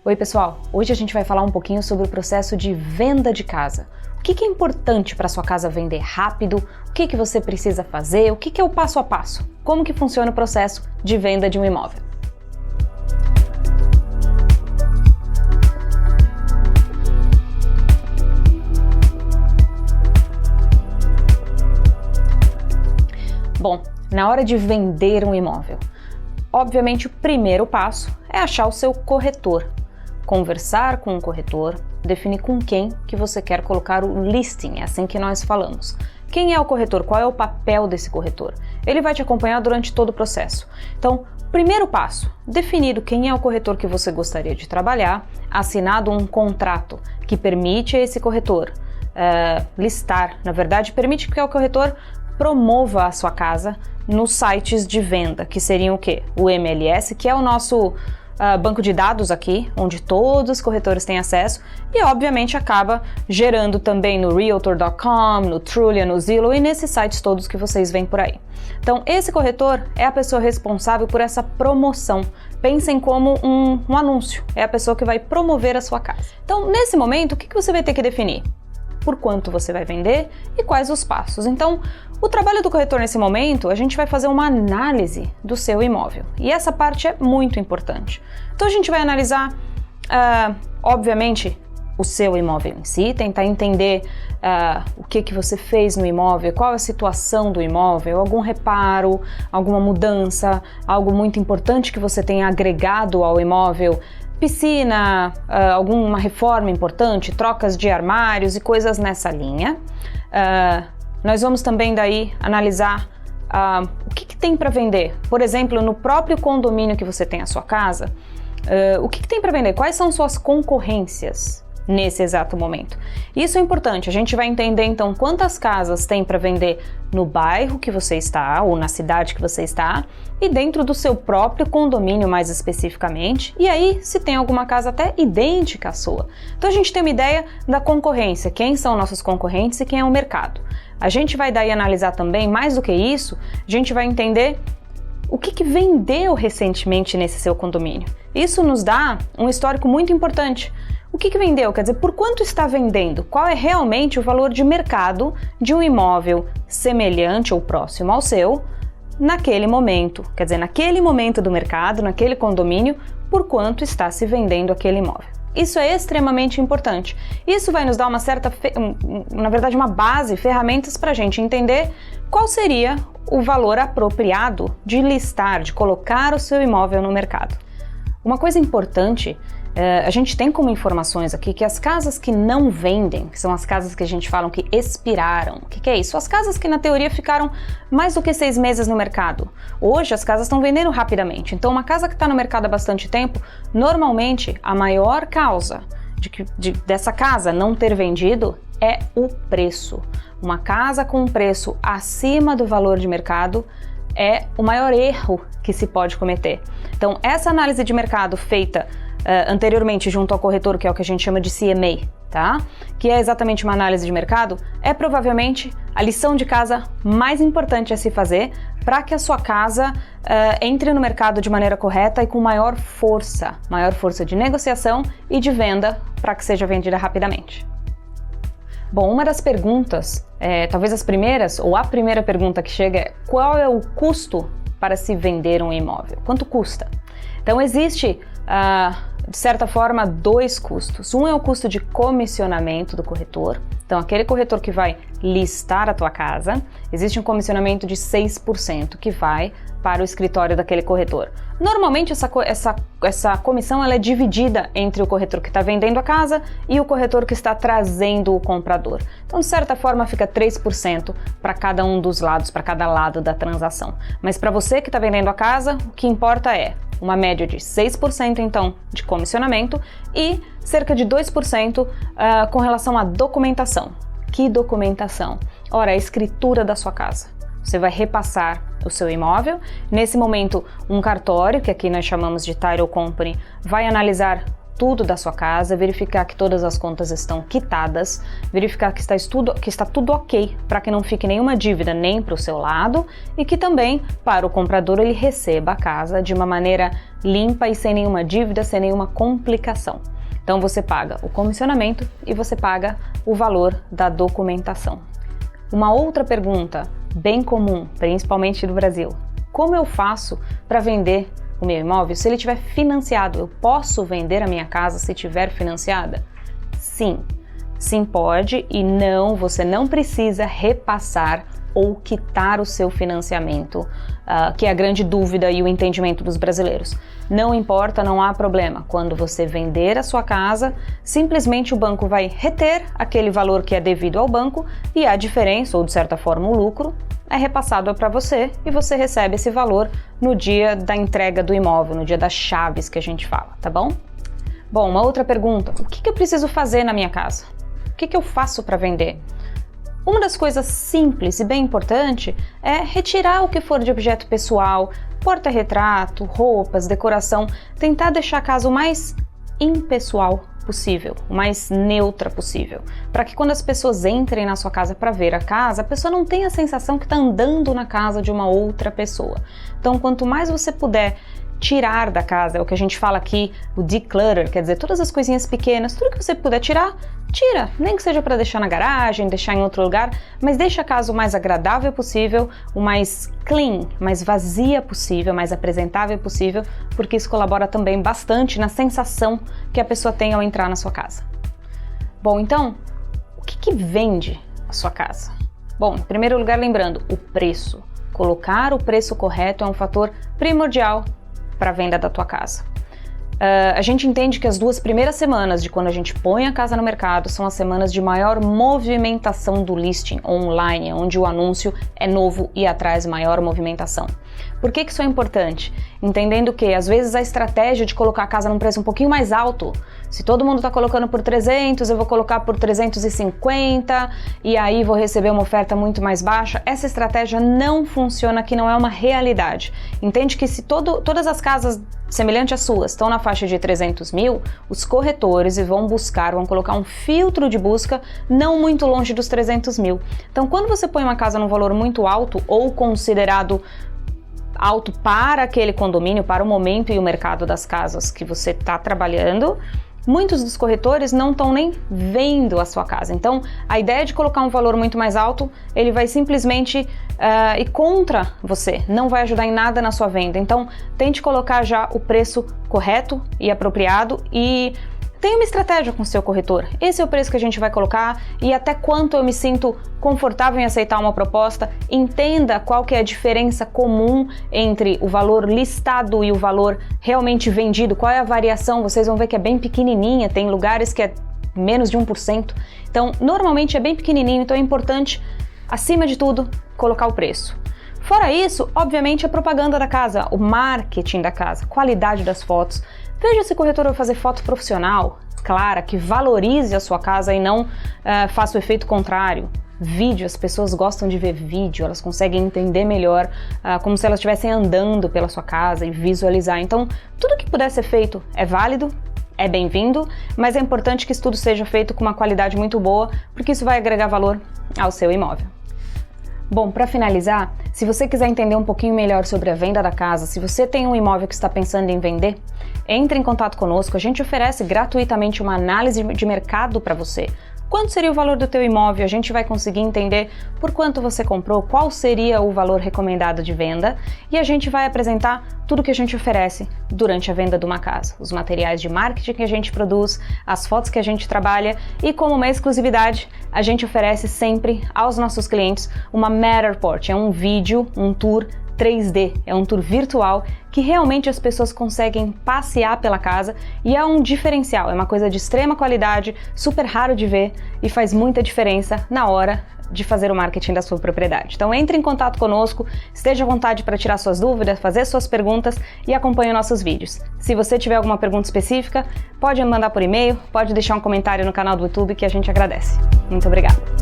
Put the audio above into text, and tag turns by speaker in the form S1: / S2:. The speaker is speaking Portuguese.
S1: Oi pessoal, hoje a gente vai falar um pouquinho sobre o processo de venda de casa. O que é importante para sua casa vender rápido? O que você precisa fazer? O que é o passo a passo? Como que funciona o processo de venda de um imóvel? Bom, na hora de vender um imóvel, obviamente o primeiro passo é achar o seu corretor. Conversar com o corretor, definir com quem que você quer colocar o listing, é assim que nós falamos. Quem é o corretor? Qual é o papel desse corretor? Ele vai te acompanhar durante todo o processo. Então, primeiro passo, definido quem é o corretor que você gostaria de trabalhar, assinado um contrato que permite a esse corretor listar, na verdade, permite que o corretor promova a sua casa nos sites de venda, que seriam o quê? O MLS, que é o nosso banco de dados aqui, onde todos os corretores têm acesso e obviamente acaba gerando também no Realtor.com, no Trulia, no Zillow e nesses sites todos que vocês veem por aí. Então esse corretor é a pessoa responsável por essa promoção. Pensem como um anúncio, é a pessoa que vai promover a sua casa. Então nesse momento o que você vai ter que definir? Por quanto você vai vender e quais os passos. Então, o trabalho do corretor nesse momento, a gente vai fazer uma análise do seu imóvel. E essa parte é muito importante. Então, a gente vai analisar, obviamente, o seu imóvel em si, tentar entender o que você fez no imóvel, qual é a situação do imóvel, algum reparo, alguma mudança, algo muito importante que você tenha agregado ao imóvel, piscina, alguma reforma importante, trocas de armários e coisas nessa linha. Nós vamos também daí analisar o que tem para vender. Por exemplo, no próprio condomínio que você tem a sua casa, o que tem para vender? Quais são suas concorrências nesse exato momento? Isso é importante, a gente vai entender então quantas casas tem para vender no bairro que você está ou na cidade que você está e dentro do seu próprio condomínio mais especificamente, e aí se tem alguma casa até idêntica à sua. Então a gente tem uma ideia da concorrência, quem são nossos concorrentes e quem é o mercado. A gente vai daí analisar também, mais do que isso, a gente vai entender o que vendeu recentemente nesse seu condomínio. Isso nos dá um histórico muito importante. O que vendeu? Quer dizer, por quanto está vendendo? Qual é realmente o valor de mercado de um imóvel semelhante ou próximo ao seu naquele momento? Quer dizer, naquele momento do mercado, naquele condomínio, por quanto está se vendendo aquele imóvel? Isso é extremamente importante. Isso vai nos dar uma certa, na verdade, uma base, ferramentas para a gente entender qual seria o valor apropriado de listar, de colocar o seu imóvel no mercado. Uma coisa importante, a gente tem como informações aqui que as casas que não vendem, que são as casas que a gente fala que expiraram. O que é isso? As casas que na teoria ficaram mais do que 6 meses no mercado. Hoje as casas estão vendendo rapidamente, então uma casa que está no mercado há bastante tempo, normalmente a maior causa dessa casa não ter vendido é o preço. Uma casa com um preço acima do valor de mercado é o maior erro que se pode cometer. Então essa análise de mercado feita anteriormente junto ao corretor, que é o que a gente chama de CMA, tá? Que é exatamente uma análise de mercado, é provavelmente a lição de casa mais importante a se fazer para que a sua casa entre no mercado de maneira correta e com maior força de negociação e de venda para que seja vendida rapidamente. Bom, uma das perguntas, talvez as primeiras, ou a primeira pergunta que chega é: qual é o custo para se vender um imóvel? Quanto custa? Então existe, de certa forma, 2 custos. Um é o custo de comissionamento do corretor. Então aquele corretor que vai listar a tua casa, existe um comissionamento de 6% que vai para o escritório daquele corretor. Normalmente essa comissão ela é dividida entre o corretor que está vendendo a casa e o corretor que está trazendo o comprador. Então, de certa forma, fica 3% para cada um dos lados, para cada lado da transação. Mas para você que está vendendo a casa, o que importa é uma média de 6% então de comissionamento e cerca de 2% com relação à documentação. Que documentação? Ora, a escritura da sua casa. Você vai repassar o seu imóvel. Nesse momento, um cartório, que aqui nós chamamos de Title Company, vai analisar tudo da sua casa, verificar que todas as contas estão quitadas, verificar que está tudo ok, para que não fique nenhuma dívida nem para o seu lado e que também, para o comprador, ele receba a casa de uma maneira limpa e sem nenhuma dívida, sem nenhuma complicação. Então você paga o comissionamento e você paga o valor da documentação. Uma outra pergunta bem comum, principalmente do Brasil: como eu faço para vender o meu imóvel se ele estiver financiado? Eu posso vender a minha casa se estiver financiada? Sim, sim pode, e não, você não precisa repassar ou quitar o seu financiamento, que é a grande dúvida e o entendimento dos brasileiros. Não importa, não há problema. Quando você vender a sua casa, simplesmente o banco vai reter aquele valor que é devido ao banco e a diferença, ou de certa forma o lucro, é repassado para você e você recebe esse valor no dia da entrega do imóvel, no dia das chaves que a gente fala, tá bom? Bom, uma outra pergunta: o que eu preciso fazer na minha casa? O que eu faço para vender? Uma das coisas simples e bem importante é retirar o que for de objeto pessoal, porta-retrato, roupas, decoração, tentar deixar a casa o mais impessoal possível, o mais neutra possível, para que quando as pessoas entrem na sua casa para ver a casa, a pessoa não tenha a sensação que está andando na casa de uma outra pessoa. Então, quanto mais você puder tirar da casa, é o que a gente fala aqui, o declutter, quer dizer, todas as coisinhas pequenas, tudo que você puder tirar, tira, nem que seja para deixar na garagem, deixar em outro lugar, mas deixa a casa o mais agradável possível, o mais clean, mais vazia possível, mais apresentável possível, porque isso colabora também bastante na sensação que a pessoa tem ao entrar na sua casa. Bom, então, o que vende a sua casa? Bom, em primeiro lugar, lembrando, o preço. Colocar o preço correto é um fator primordial para a venda da tua casa. A gente entende que as 2 primeiras semanas de quando a gente põe a casa no mercado são as semanas de maior movimentação do listing online, onde o anúncio é novo e atrai maior movimentação. Por que isso é importante? Entendendo que às vezes a estratégia de colocar a casa num preço um pouquinho mais alto, se todo mundo está colocando por 300, eu vou colocar por 350 e aí vou receber uma oferta muito mais baixa, essa estratégia não funciona, que não é uma realidade. Entende que se todas as casas semelhantes às suas estão na faixa de 300 mil, os corretores vão colocar um filtro de busca não muito longe dos 300 mil. Então, quando você põe uma casa num valor muito alto ou considerado alto para aquele condomínio, para o momento e o mercado das casas que você está trabalhando, muitos dos corretores não estão nem vendo a sua casa. Então, a ideia de colocar um valor muito mais alto, ele vai simplesmente ir contra você, não vai ajudar em nada na sua venda. Então, tente colocar já o preço correto e apropriado e tenha uma estratégia com o seu corretor. Esse é o preço que a gente vai colocar e até quanto eu me sinto confortável em aceitar uma proposta. Entenda qual que é a diferença comum entre o valor listado e o valor realmente vendido. Qual é a variação? Vocês vão ver que é bem pequenininha, tem lugares que é menos de 1%. Então, normalmente é bem pequenininho, então é importante, acima de tudo, colocar o preço. Fora isso, obviamente, a propaganda da casa, o marketing da casa, qualidade das fotos. Veja se o corretor vai fazer foto profissional, clara, que valorize a sua casa e não faça o efeito contrário. Vídeo, as pessoas gostam de ver vídeo, elas conseguem entender melhor, como se elas estivessem andando pela sua casa e visualizar. Então, tudo que puder ser feito é válido, é bem-vindo, mas é importante que isso tudo seja feito com uma qualidade muito boa, porque isso vai agregar valor ao seu imóvel. Bom, para finalizar, se você quiser entender um pouquinho melhor sobre a venda da casa, se você tem um imóvel que está pensando em vender, entre em contato conosco, a gente oferece gratuitamente uma análise de mercado para você. Quanto seria o valor do teu imóvel? A gente vai conseguir entender por quanto você comprou, qual seria o valor recomendado de venda e a gente vai apresentar tudo que a gente oferece durante a venda de uma casa. Os materiais de marketing que a gente produz, as fotos que a gente trabalha e, como uma exclusividade, a gente oferece sempre aos nossos clientes uma Matterport, é um vídeo, um tour 3D, é um tour virtual que realmente as pessoas conseguem passear pela casa e é um diferencial, é uma coisa de extrema qualidade, super raro de ver e faz muita diferença na hora de fazer o marketing da sua propriedade. Então entre em contato conosco, esteja à vontade para tirar suas dúvidas, fazer suas perguntas e acompanhe nossos vídeos. Se você tiver alguma pergunta específica, pode me mandar por e-mail, pode deixar um comentário no canal do YouTube que a gente agradece. Muito obrigada!